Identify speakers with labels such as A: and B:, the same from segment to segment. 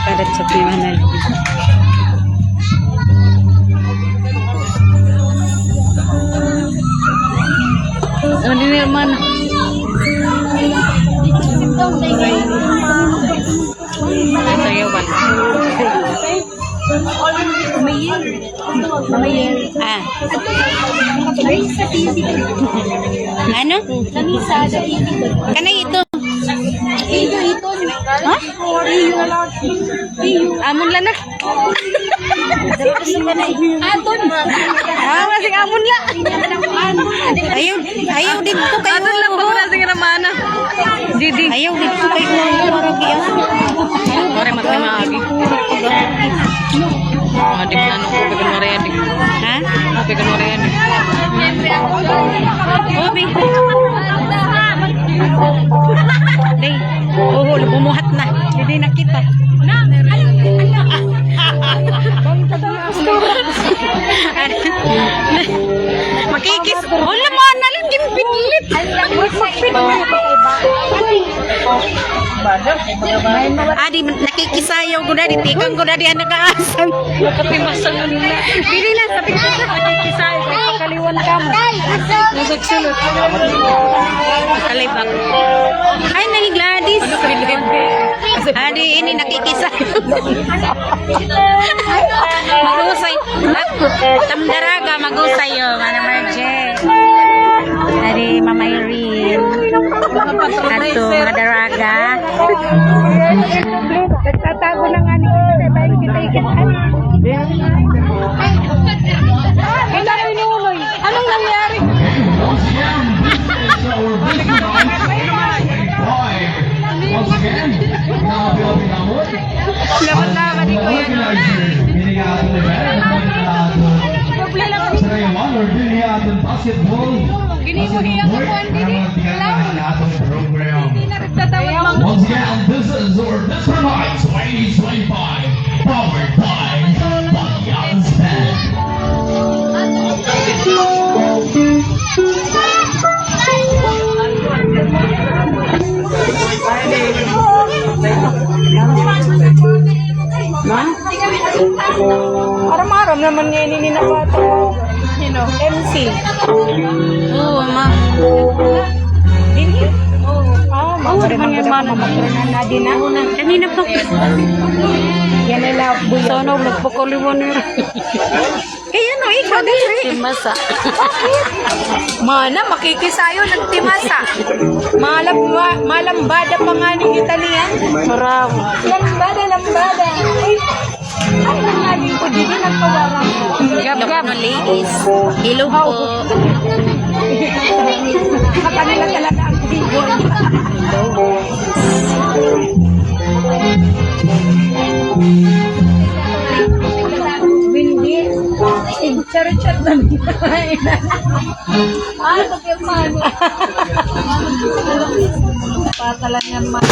A: karat sa pimanan. Ano din naman? Sayawan. Ah. Ano? Kanay ito. Ha? Amon lang na. Aton. Ah, masing amon la. Ayaw dito kayo. Aton lang pa na sige naman. Didi. Ayaw dito kayo maragi ah. Ore magmamagi. Adik na no ko pegan ore adik. Ha? Pegan ore adik. Obi. Day, oh, bumuhat na. Hindi na kita. Makikis. Wala mo na lang din pinlit. Adi nakikisayaw ko na di tikang ko na di anak aasan. Nakapimasan na nila. Bili lang sabi ko sa nakikisayaw kay pakaliwan ka mo. Nasagsulot. Kalibak. Ay nang Gladys. Adi ini nakikisayaw. Magusay. Tamdaraga magusay yo mana marje. Dari Mama Irene. Ato madaraga. Nagtatago na nga nito sa bayan kita ikitan. Kita rin inuloy. Anong nangyari? Laban-laban ni Kuya Nona. Gini mo niya kapuan dini. Hindi na nagtatawag mga.
B: Once again, this is our Mr. Night 2025, powered by Bayan's Pen.
A: Aram-aram naman niya ini na bata. Sino? MC. Oo, ma. Dini? Oo, magkari magkari na din na. Kanina pa. Yan nila buyo. Sana nagpakaliwan nila. Kaya no, ikaw din. Timasa. Mana, makikisayo ng timasa. Malambada pa nga ng Italian. Marami. Lambada. Ay, nangaling ko dito nagpawarang. Gab-gab. Ladies. Hello po. Makanila talaga ang video. Hindi. Chat na nila. Ay, pagkirmano. Patalan yan man.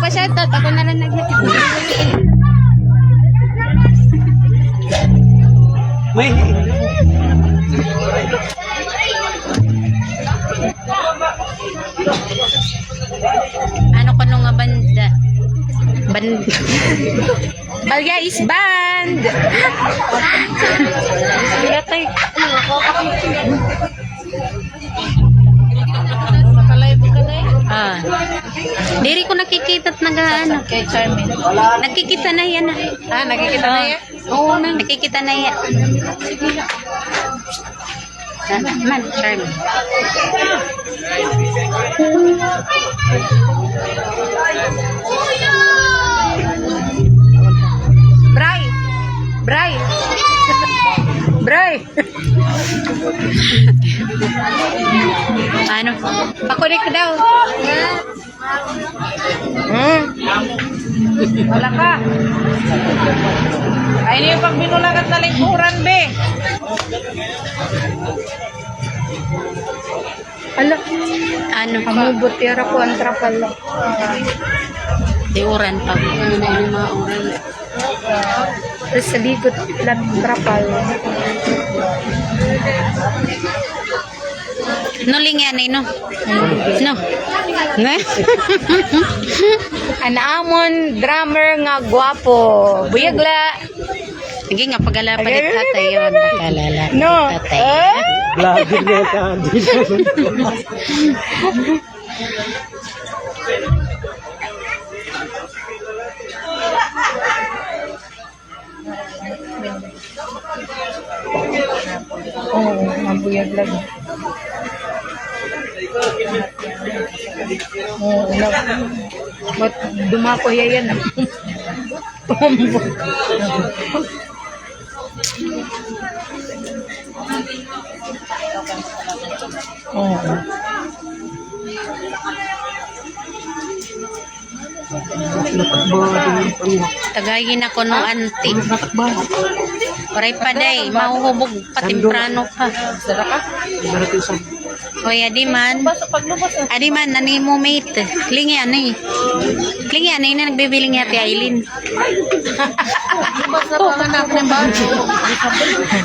A: magpa-shoutout. Ako na lang nag-shoutout.
C: May
A: Ano ka nung nga banda? Band. Balya is band. Yatay. Nakalive ka na eh. Diri ko nakikita at nag-ano. Kay Charmin. Nakikita na yan. Nakikita na yan? Oo, nakikita na yan. Man, Charmin. Bray! Bray! Bray! Ano? Pakunik daw. Wala ka. Ay, ini yung pag binulagat na lingkuran, be. Ala. Ano? Amubot tira ko ang trapal. Di uran pa. Ano na yung mga uran? Tapos sa likod lang trapal. Nuling yan eh, no? No? Ne? Anaamon, drummer nga gwapo. Buyagla. Sige nga, pagala pa rin tatay yun. Nakalala. No. Tatay.
C: lagi na ka dito.
A: Oo, mabuyag lang. Oo, ba't dumako yan? Tumbo. Oo. Tagayin ako no auntie. Oray pa day, mahuhubog patimprano pa. Oy, Adiman. Adiman, nani mo mate. Klingi ani. Klingi ani na nagbibiling yati Aileen.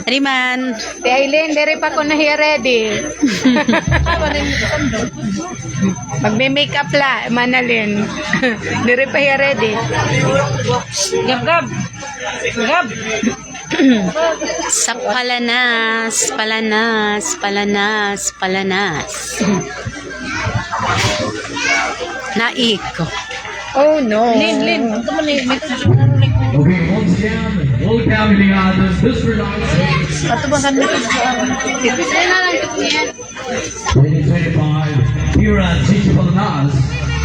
A: Adiman. Ti Aileen, dere pa ko na here ready. Magme-makeup la, Manalin. Dere pa here ready. Gab. Sa palanas. Naiko. Oh no. Lin.
B: Okay, once again, welcome to the others. This for 2025 here at Chichi Palanas.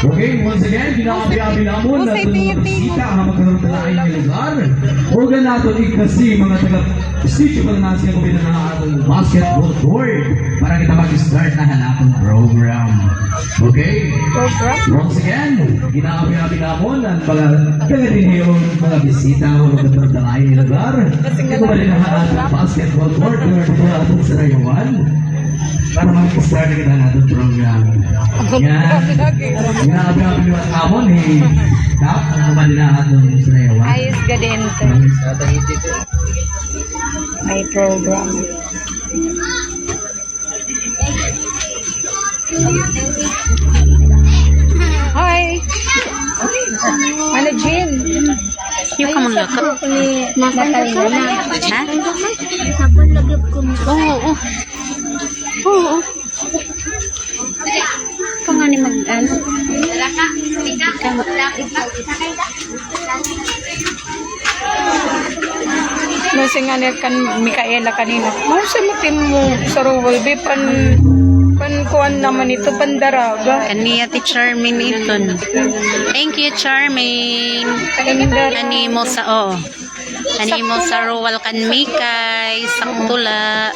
B: Okay, once again, binabi-abi namun na bisita ang magkaroon na ay lugar. Organ nato ikasi mga taga Chichi Palanas yung kumita na atong basketball court para kita mag-start na hanapang program. Okay? Once again, binabi-abi namun ang mga taga-din yung mga bisita ang magkaroon na ay lugar. Ito ba rin ang atong basketball court para dito atong sarayawan para mag-start na kita na atong program. Yan. Ginagawa ko amon eh. Kap, ano ba nila atong sinayawan?
A: Ayos ka din. May program. Hi! Ano, Jin? Yung kamang lakap. Natalina na. Ha? Oo. Pangani mag-ano? Nasi nga niya kan Mikaela kanina. Sa mutin mo sa Rowell, kuan naman ito, pandaraga. Kaniya ti Charmin ito. Thank you, Charmin. Animo sa, Animo sa Rowell kan Mikay, saktula.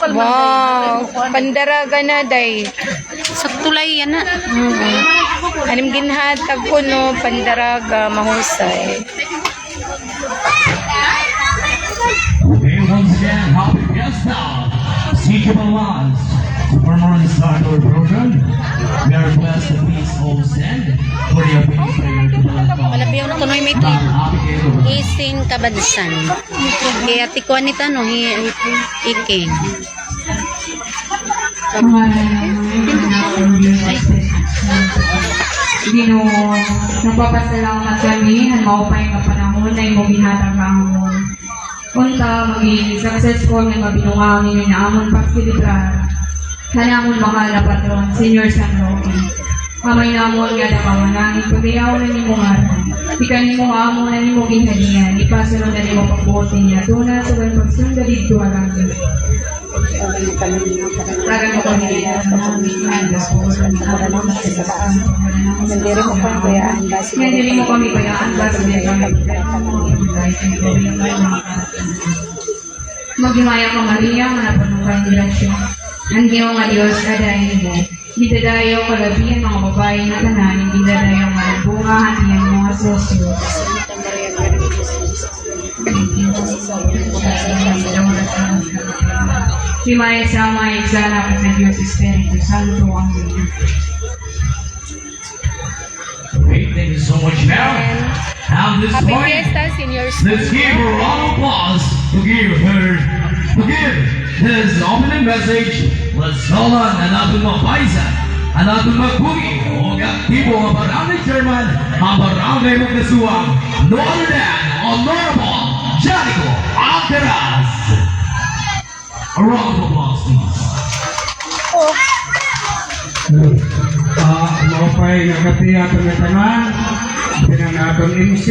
A: Wow, pandaraga na, day. Saktulay yan na. Anim ginhatag ko, no, pandaraga, mahusay.
B: Okay, once again, happy fiesta. Chichi Palanas. Performance start our program. We are blessed to please all stand for the opening prayer
A: ayaw na tunoy may trip. Ising kabadsan. Kaya tikuan nita no, iking.
D: Gino, nagpapasalamat kami na maupay nga panahon na imo ginhatag amon. Unta, maging successful nga mabinungangin na amon pagsilibrar. Kanamon mahal na patron, Senior San Roque. Kamay namon nga napamanangin, pagayaw na ni mo ngaran. Ika ni mo amon na ni mo ginhalian, ipasalo na ni mo pagbuti niya. Tuna, sabay pagsunda dito alang dito. Parang mo kami
A: Sendiri mo kung kayaan ba si
D: Hindi mo kami bayaan ba sa Magimaya ka Maria, manapunong kandilasyon. Ang Diyong nga Diyos, adayin mo. Didadayo kalabi ang mga babae na tanan, didadayo ang mga bunga, hati ang mga sosyo. Himaya sama, eksana ka sa Diyos, Espiritu Santo, Amen.
B: Great, thank you so much, Mel. At this
A: Happy
B: point,
A: Fiesta, Senior
B: let's give her a round of applause to give his opening message. Let's call on another Mapaisa, another Mapugi, o aktibo ang barangay chairman, ang barangay Magkasuang, no other than Honorable Janico Alcaraz. A round of applause, please.
E: Maupay nagkatiya ito na tanan, pinanatong MC.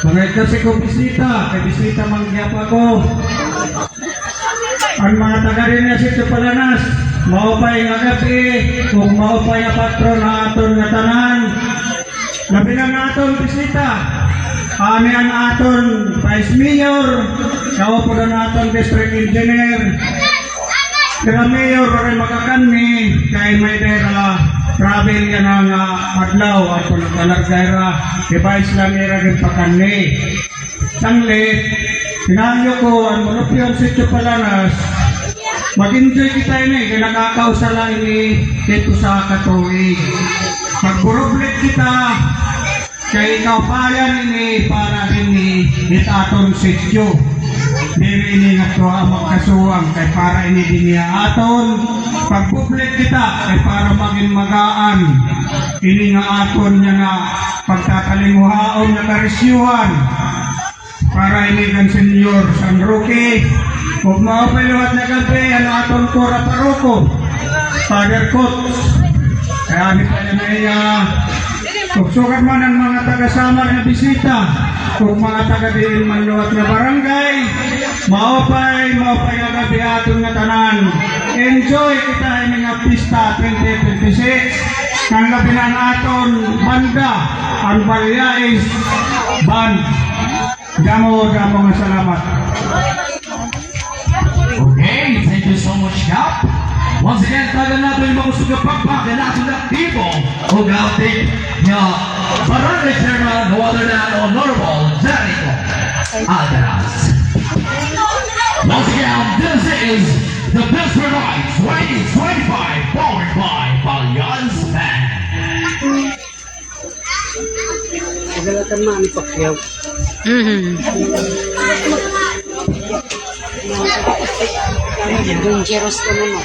E: Mga kasi ko bisita, kay bisita mangyapa ko. Ang mga taga rin na sito Palanas, maupay nga gabi, kung maupay nga patron na aton nga tanan. Labi na naton bisita, kami ang aton Vice Mayor, kaupo na naton District Engineer, kaya mayor rin makakanmi kay may dera travel ka na nga adlaw at kung nagkalargayra device lang iragin pakanmi. Tanglit, sinanyo ko ang monopyon sityo Palanas, mag-enjoy kita ini, kaya nakakausala ini dito sa katuig. Magburublit kita, kay ikaw payan ini para ini itaton sityo. Diri ini nga to ang magkasuwang kay para ini dinya aton pagpublik kita kay para maging magaan ini nga aton niya nga pagkakalimuhaon nga karisyuhan para ini kan Senior San Roque ug maupay na gabi ang aton Cora Paroko Father Coach kaya ni pa niya tugsugan man ang mga taga-samar na bisita kung mga taga-diin man luwat na barangay, maupay nga gabi aton nga tanan. Enjoy kita ini nga pista 2026. Nang gabi na aton banda, ang Balyais Band. Damo nga salamat.
B: Okay, thank you so much, Cap. Once again, tagal natin yung mga sugapagpag na natin aktibo o gautik niya Barangay Chairman, no other than Honorable Janico Alcaraz. Once again, this is the Best for Night 2025 powered by Balyans Band.
C: Nagalatan man ang pakyaw.
A: Dangerous ka naman.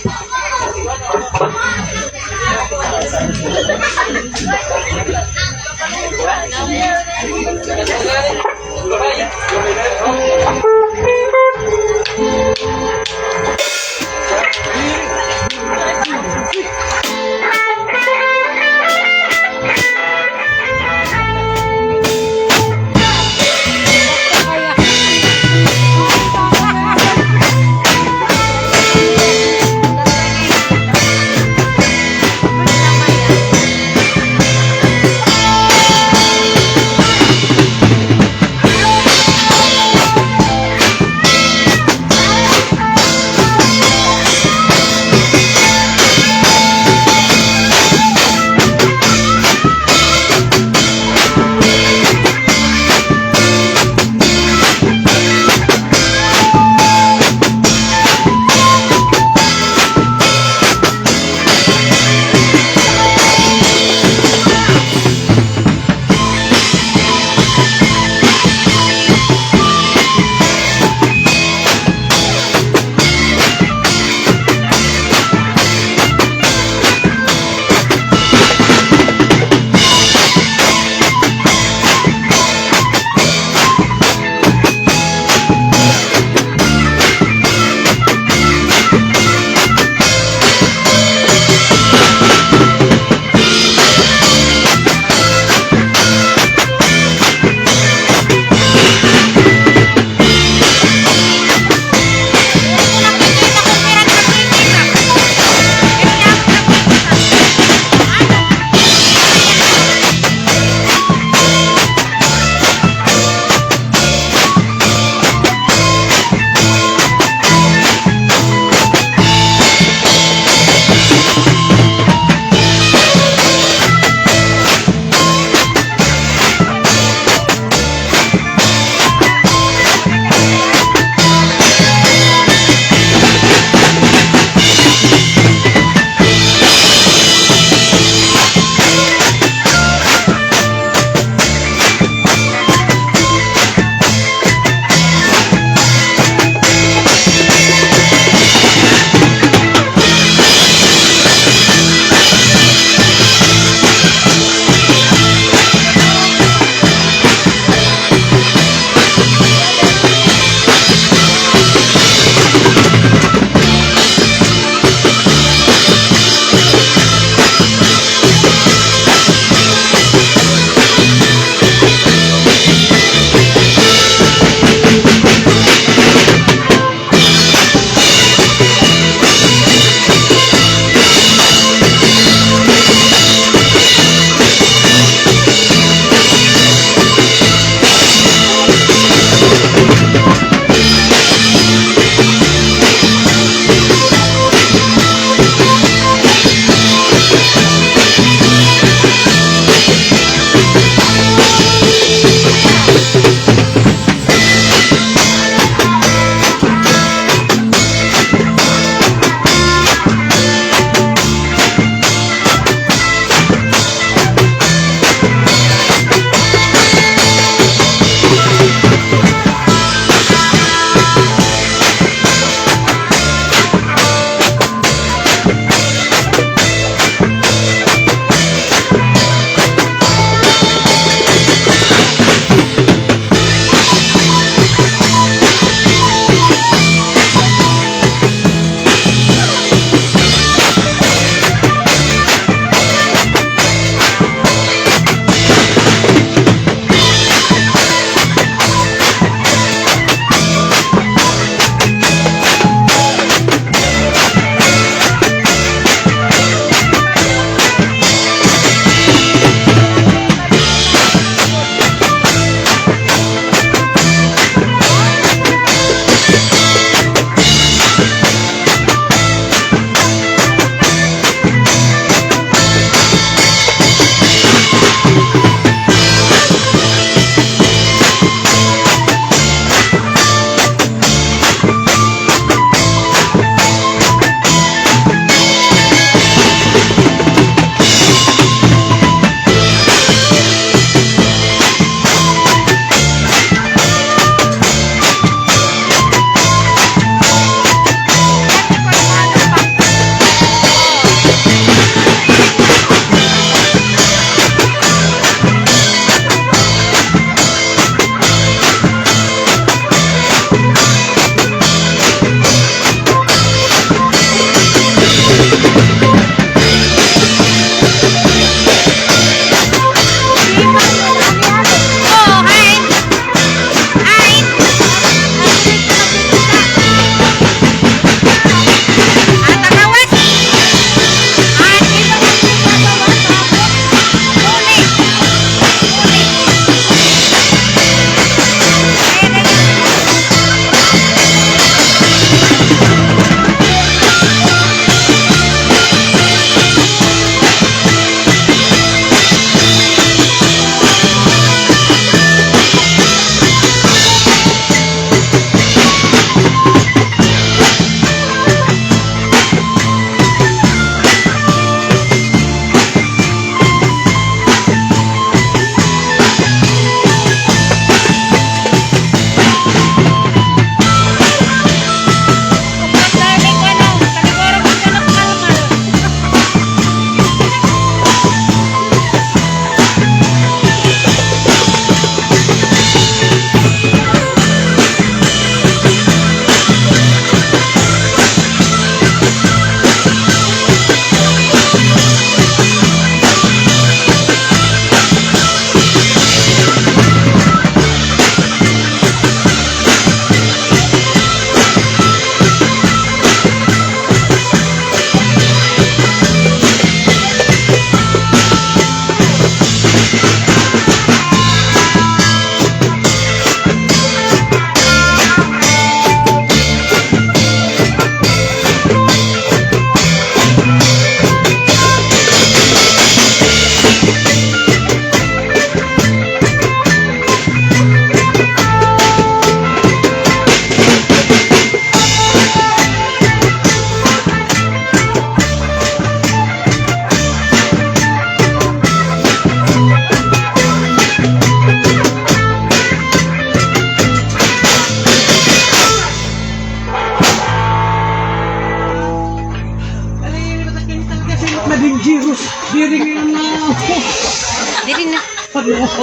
A: Terus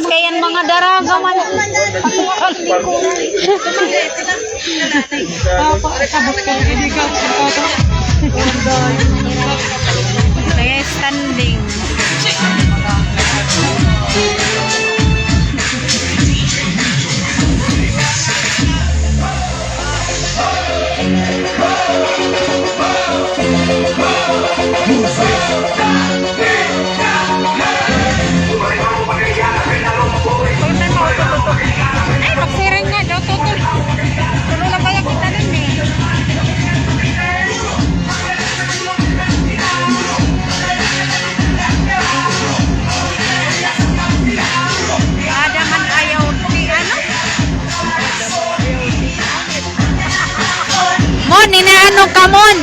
A: kayan mga daraga man. Kaya standing. Ay, magsiring nga daw, tutol. Tulo na kaya kita nun eh. Ada man ayaw ni ano? Mon, inaano ka, Mon?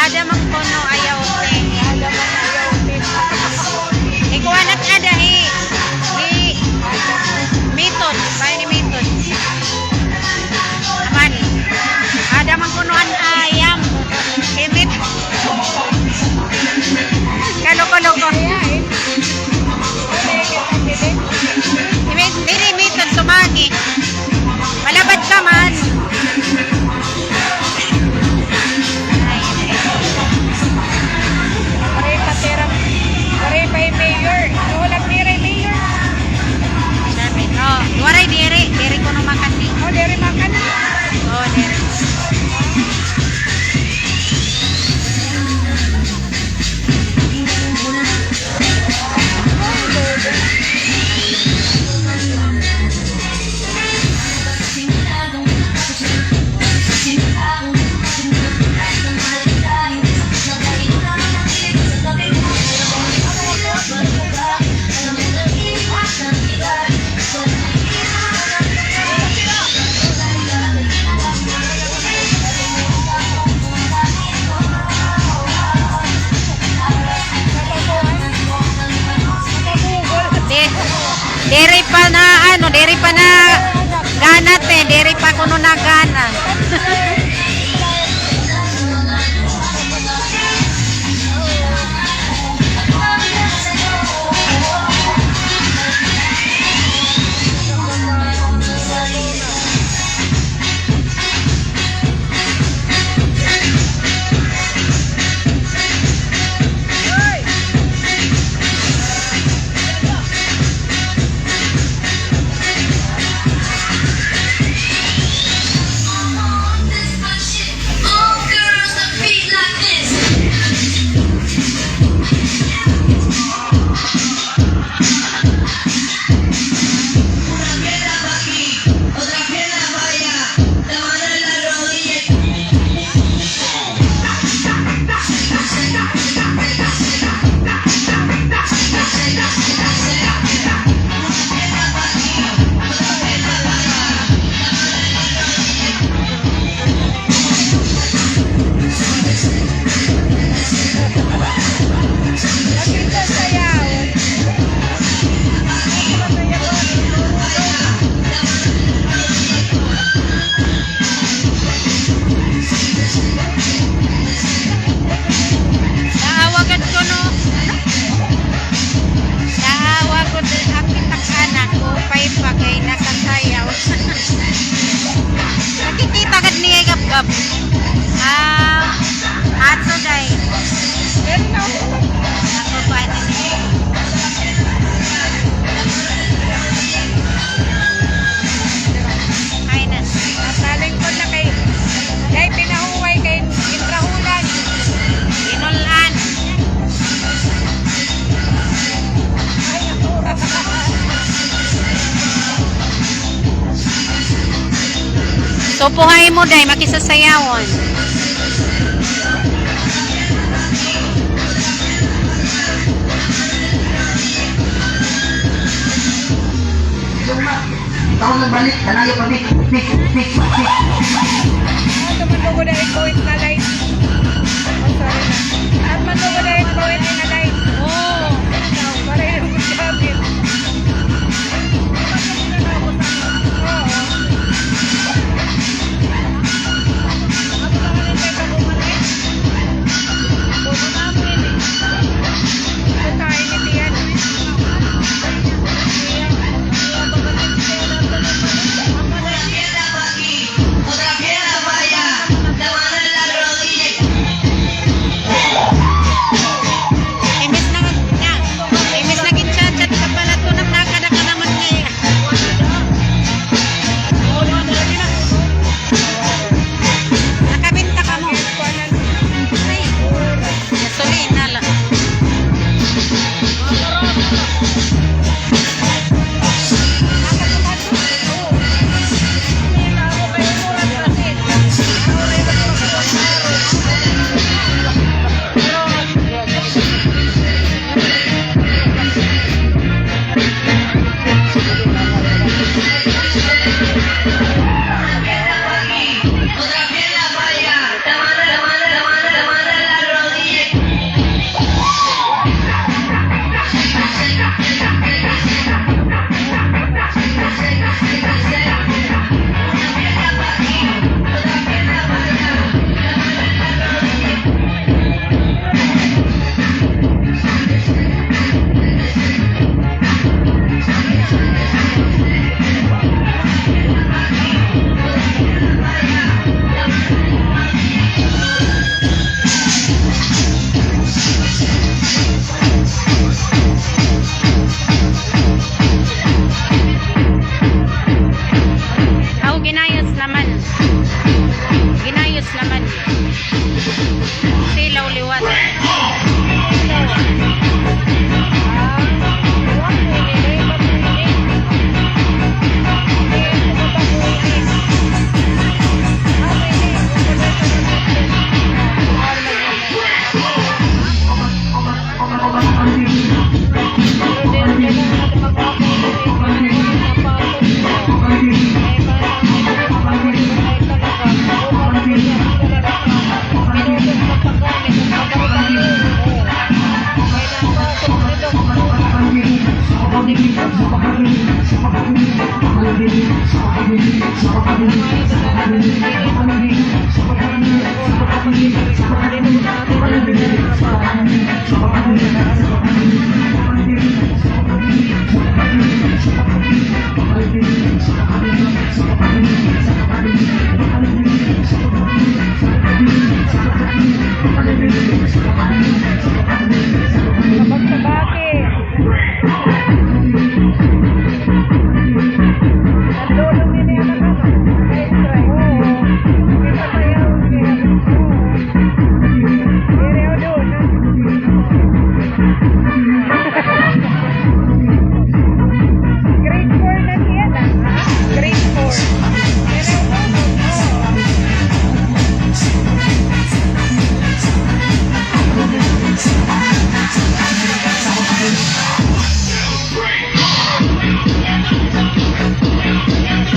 A: Ada man kono ayaw ni. Ada man ayaw ni. Ikaw anak ada Miton, bahay ni Miton. Aman. Ada man kunuan ayam. Kimit. Kaloko-loko. Diri Miton sumagi. Malabad ka man. Pare paterang. Pare pa mayor. Walang diri mayor. Oh, waray diri ko no makan ni. Oh, diri makan. Oh, diri. Diri pa na ano, diri pa na ganat eh, diri pa kuno na gana. So puhay mo day makisasayawan.
F: Taon nagbalik, tanaya pa mik.
A: Ito man na i-point na light. Oh, sorry na. At man na i-point na light. Oh, para yung sabit. Oo.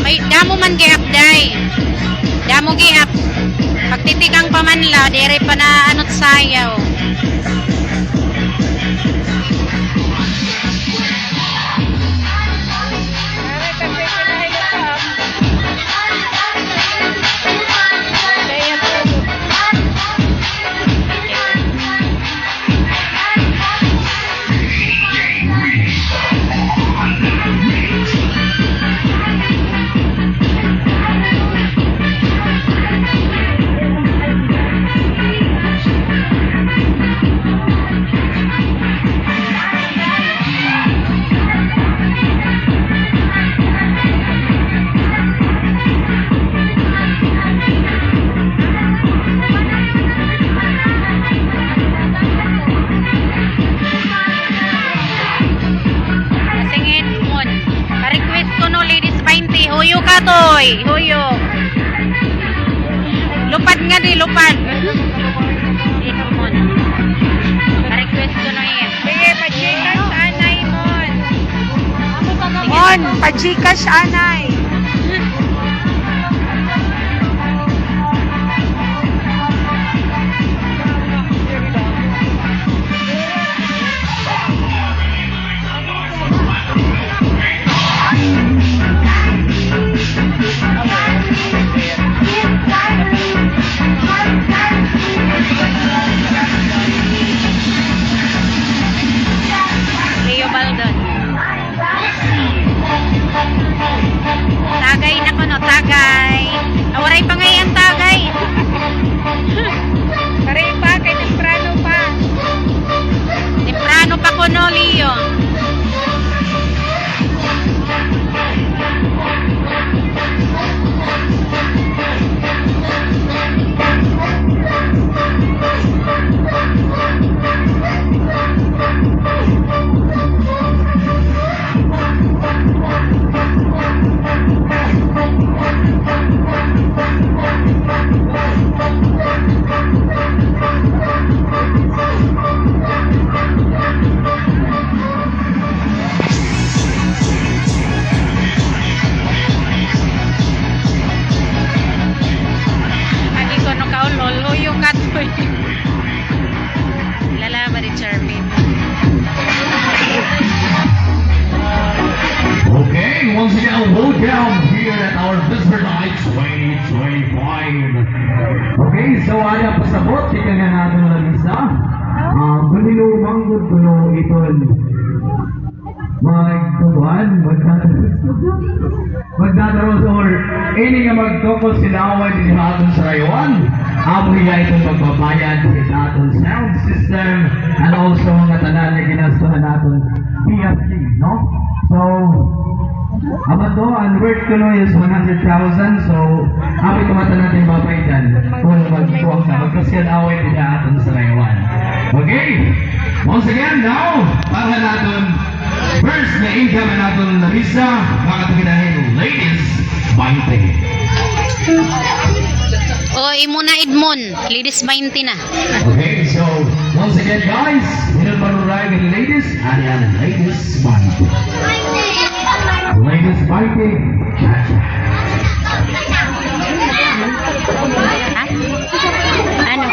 A: May damo man giap day. Damo giap. Pagtitikang pamanla, dire pa na anot sayaw. Singit mon. Pa-request ko no ladies 20. Huyo ka toy. Huyo. Lupad nga di, lupad. Ito mon. Pa-request ko no yan. Sige, pa-gcash anay mon. Mon, pa-gcash anay. Leo Baldon. Tagay na ko no, tagay. Nawaray pa ngayon tagay. Paray pa, kay temprano pa. Temprano pa ko no, Leo. Agi ko no kaulol, huyo ka toy. Lalaman ni Charmin.
B: Okay, once again, welcome here at our Visitor Night 2025. Okay, so ada pasabot, tika nga natin lang isa. Kunilo, manggod kuno iton. Magtuwan, magdadaros or ini nga magtokos sinaway din natin sa rayuan. Amo hiya itong magbabayad sa ating sound system and also mga tanan na ginastuhan natin PFC, no? So, amat to, ang worth ko no is 100,000. So, api tumata natin babaydan kung magtuwang na magkasyan away din natin sa rayuan. Okay, once again now, para natin first na income natin na Larissa, makataginahin ladies, 20.
A: O, imo na Edmond. Ladies 20 na.
B: Okay, so once again guys, minun manuray ng ladies, ano ladies 20. Ladies 20.
A: Ha? Ano?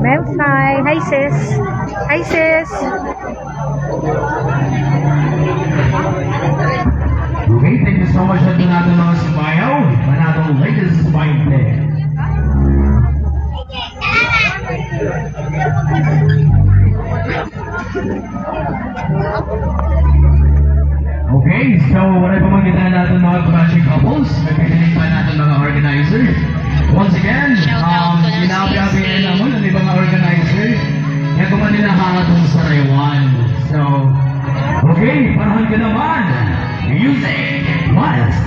A: Melfy. Hi, sis. Hi, sis.
B: Okay, thank you so much sa natin mga sumayaw. Manatong latest spine play. Okay, so wala pa man kita natin mga classic couples. Nagpipiling pa natin mga organizer. Once again, ginabi-abihin naman ang ibang mga organizer. Kaya kuman nila hatong sa Raywan. So, okay, parahan ka naman. Music, Miles.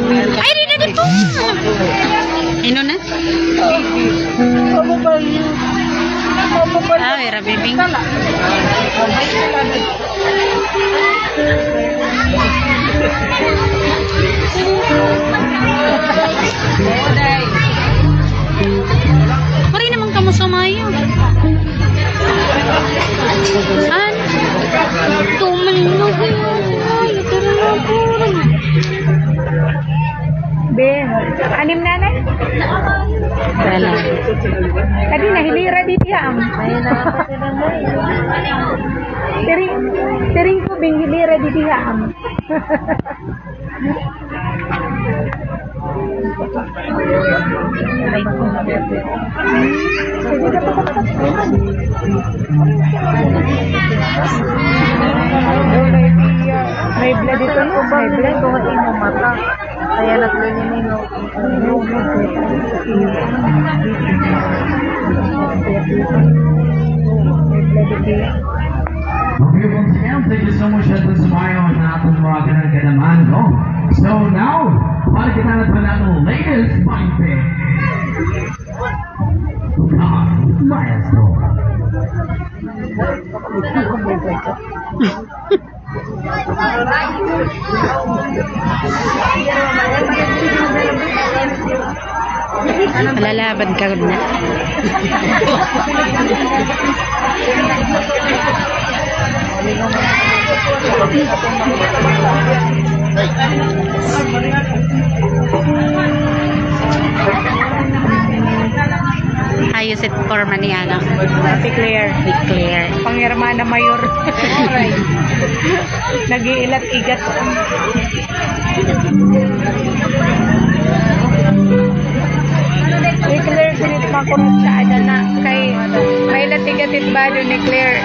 A: Ay, rin na dito. Ino na? Ah, era bibing. Pari naman kamu sumayo. Saan? Tumalog yun. Ay,
G: Ben, anim nanay?
A: wala.
G: Tadi na hilira di tiam. Tering ko bing hilira di tiam. May blood ito no? May blood buhat imo mata. Kaya naglulunino.
B: Okay, once again, thank you so much at the smile na atong mga kanang-kanaman, no? So now, para kita na pala ng latest mind pick. Maestro.
A: Lalaban ka na. Ayos it for maniana.
G: Declare.
A: Declare.
G: Pangirmana mayor. Nag-iilat-igat. Declare sinit makurot sa adana kay may latigatit ba doon ni Claire.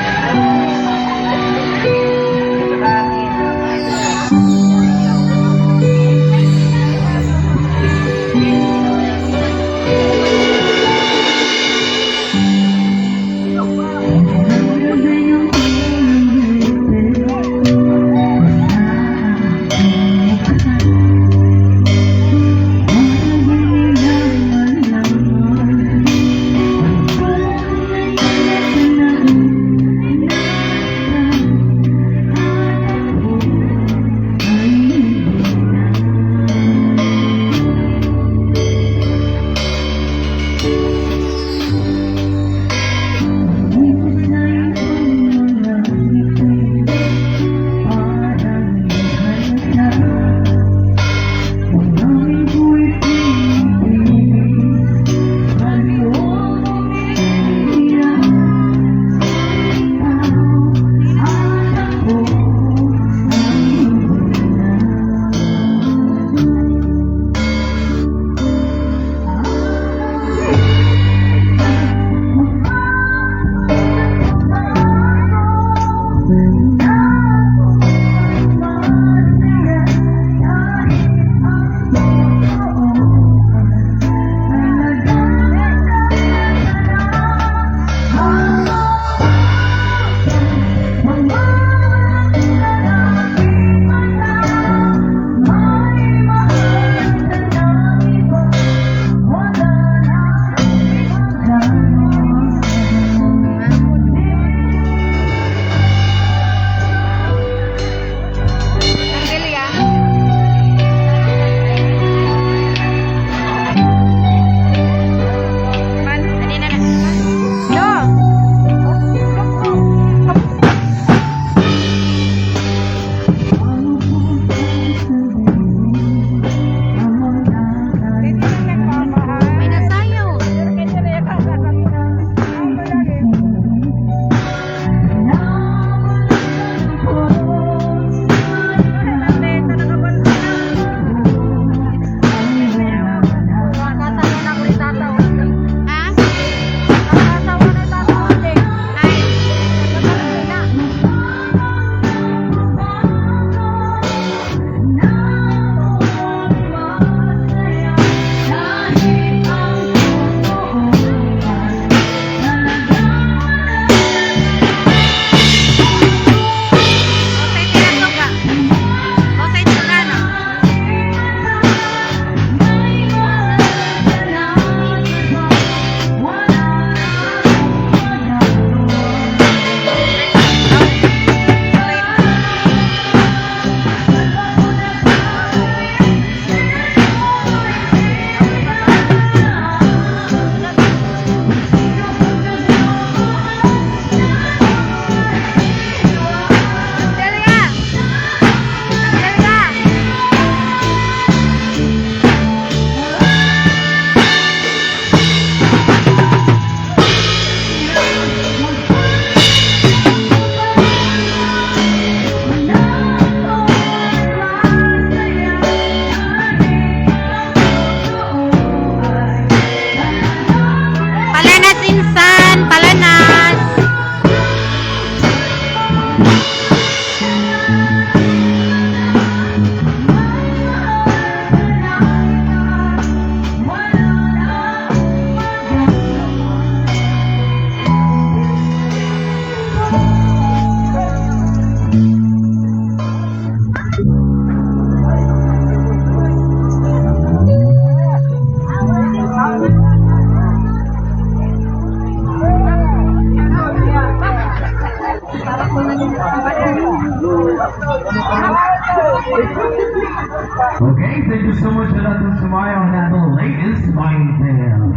B: so much sa lahat ng sumayaw na ito. Latest Mind Tale.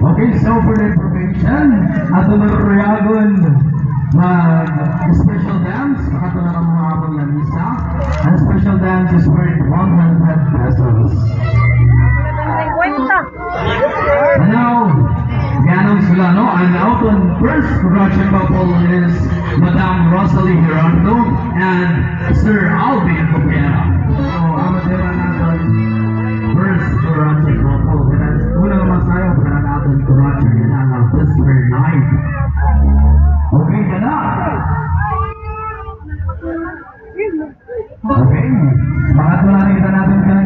B: Okay, so for the information, ato na Royagon mag-special dance. Ato na ng mga amon na misa. And special dance is worth 100 pesos. And now, Ganon Solano, and out on first production couple is Madame Rosalie Gerardo and Sir Alvin Copera. So, amatera natin first production couple. Kaya una naman tayo para natin production yun ang Whisper Night. Okay ka na? Okay. Bakit wala nakita natin ka ng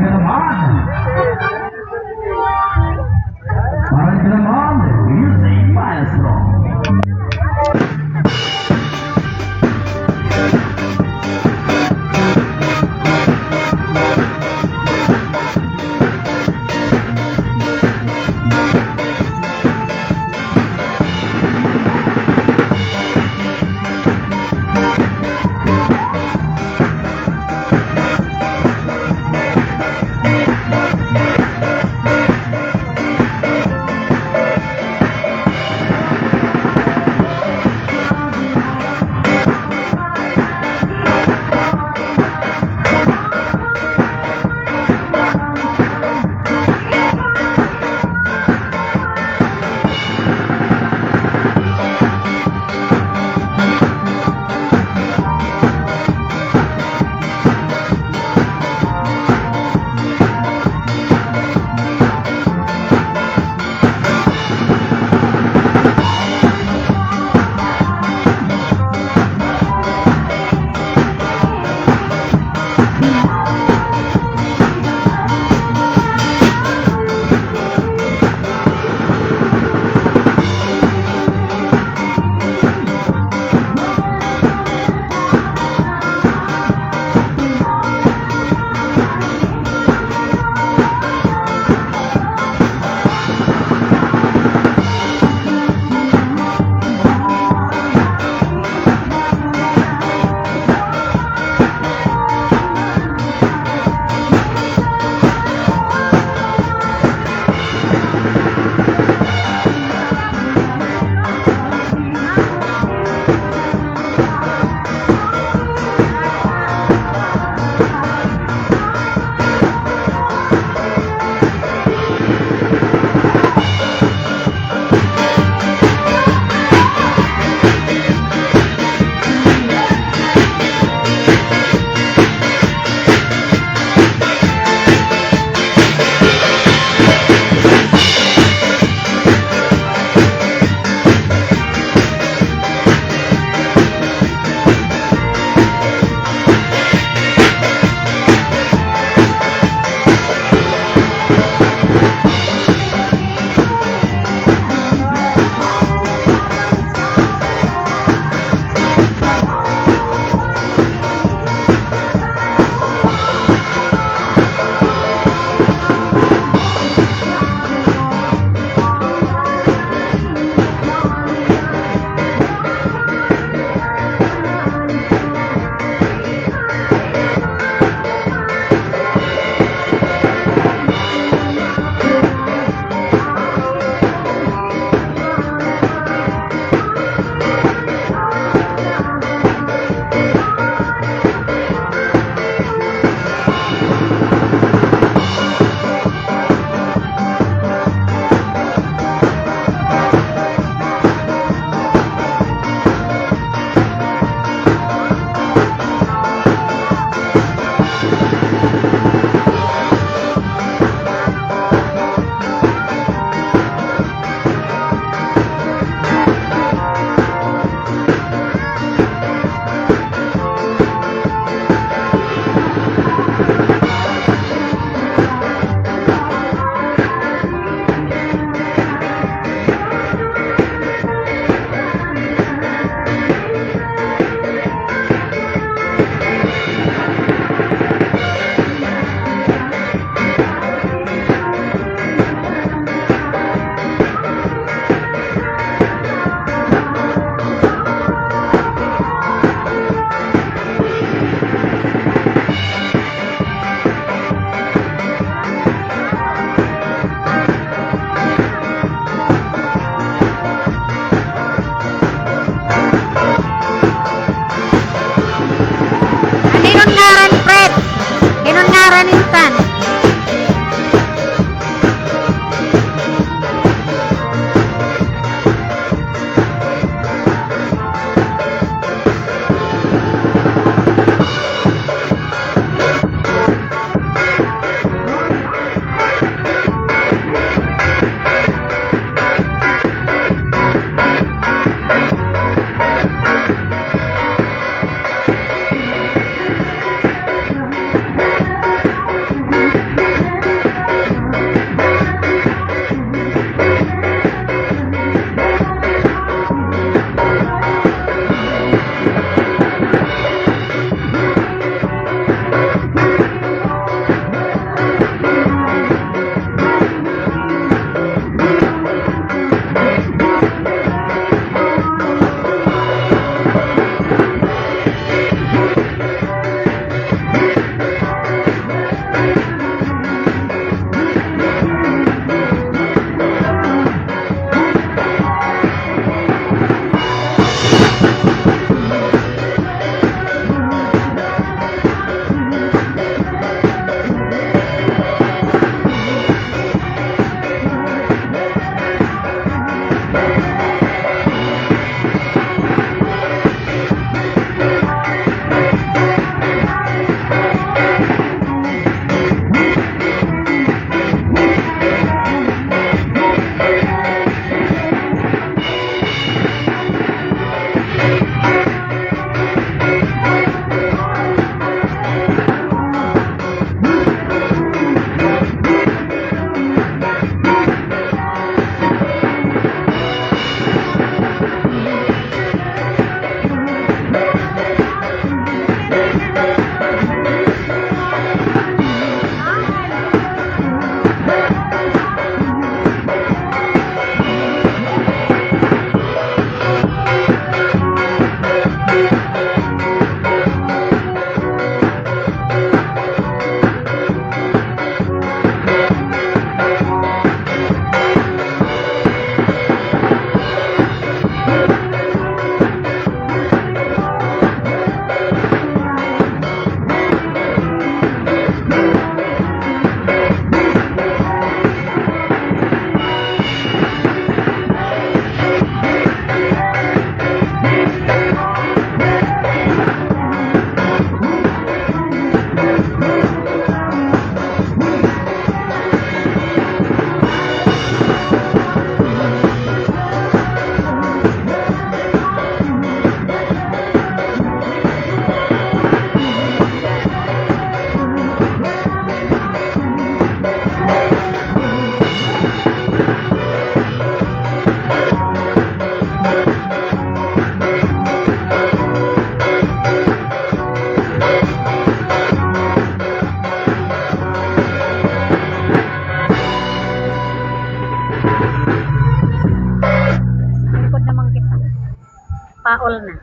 G: all na.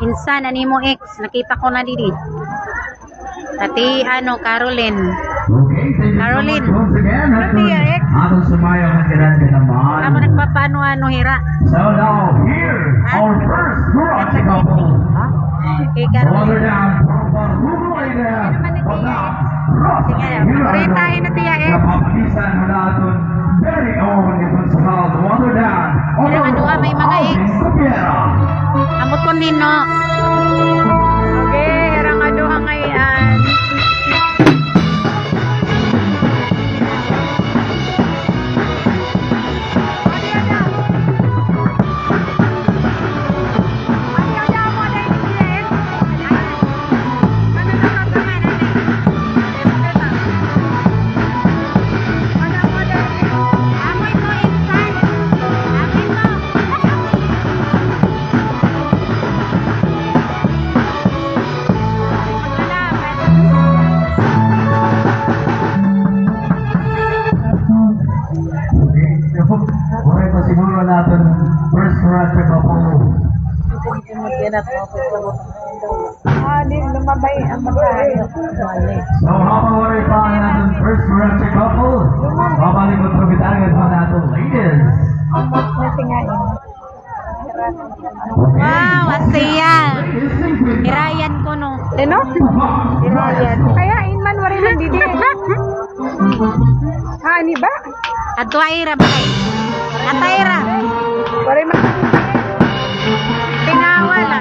G: Insan, ani mo ex, nakita ko na didi. Tati, Caroline.
B: Okay, thank you
G: Caroline.
B: so much once again. Atong sumayaw ng kinanta naman.
G: Tama nagpapaano-ano, Hira.
B: So now, here, our first Karachi couple.
G: Kay
B: Brother
G: Caroline.
B: down, Rumoy na, Pagka,
G: Sige, retahin na tiya, eh.
B: Napapagisan mo na itong very own Iponsahal, Brother down.
G: Ilang aduha, may mga ex. Amot ko nino. Okay, harang aduha ngayon.
B: Okay pa siguro natin first Karachi couple.
G: Lumabay ang magkayo.
B: So habang wala pa natin first Karachi couple, babalik mo trobitagan pa natin ladies.
G: Wow, asaya. Irayan ko no. Ano? Irayan. Kaya inman wala man didi. Ani ba? Atwaira ba kay? Ataira. Wala man. Pinawala.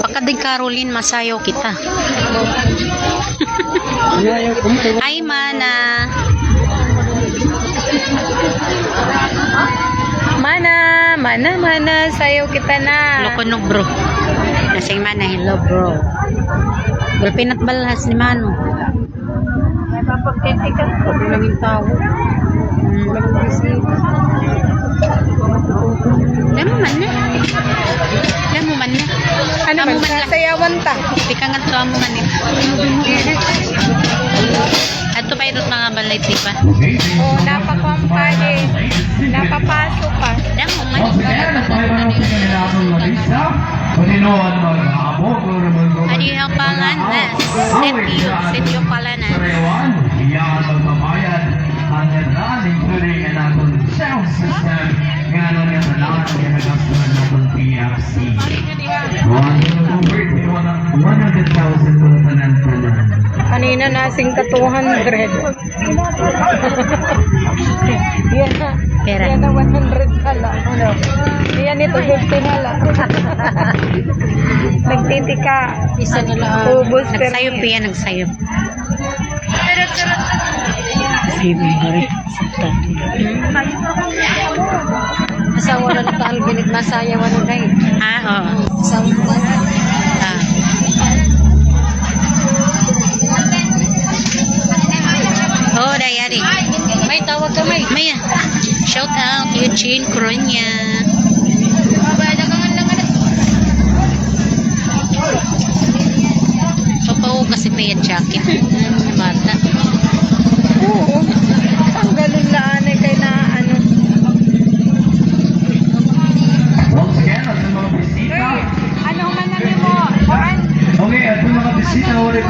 A: Pagkadig Caroline, masayaw kita. Ay, mana.
G: Mana, sayaw kita na.
A: Lokonog bro. Nasing mana, hello bro. Gulpinat balhas ni Mano.
G: Napagkitikan ko. Naging tao.
A: Lamo man na.
G: Ano
A: Amo
G: man,
A: man lang.
G: sasayawan ta.
A: Di ka nga to amo man eh. Ato pa ito mga balay tipa.
G: Oh, napakumpade. Napapasok pa.
A: Lamo man.
B: Once again, ang paliwanag sa kanila akong labisa. Paginoon mag-aabog o mag-aabog.
A: Adi ang pangan na. Setyo pala na.
B: Sarayawan, iyan magbabayad ang gandaan, including ang atong sound system, nga nung yung talaan ang ginagastuhan natin PFC. 100,000 kung tanan-tanan.
G: Kanina nasing ka 200. Yan na.
A: Pera.
G: Yan na 100 pala. Ano? Yan ito 50 na lang. Nagtitika.
A: Isa na lang.
G: Ubus.
A: Nagsayop yan, nagsayop. Favorite.
G: Asawa na naka-albinig masaya wala na eh.
A: Ah, oo.
G: Asawa na.
A: Ah. Oh, dayari.
G: May tawag ka may.
A: Maya. Shout out Eugene Coronia. Papaw kasi may jacket. Bata.
G: Oo. Ang galon laan eh kay na ano.
B: Once again, at mga bisita.
G: Ano man namin mo? Kuan?
B: Okay, at mga bisita ulit.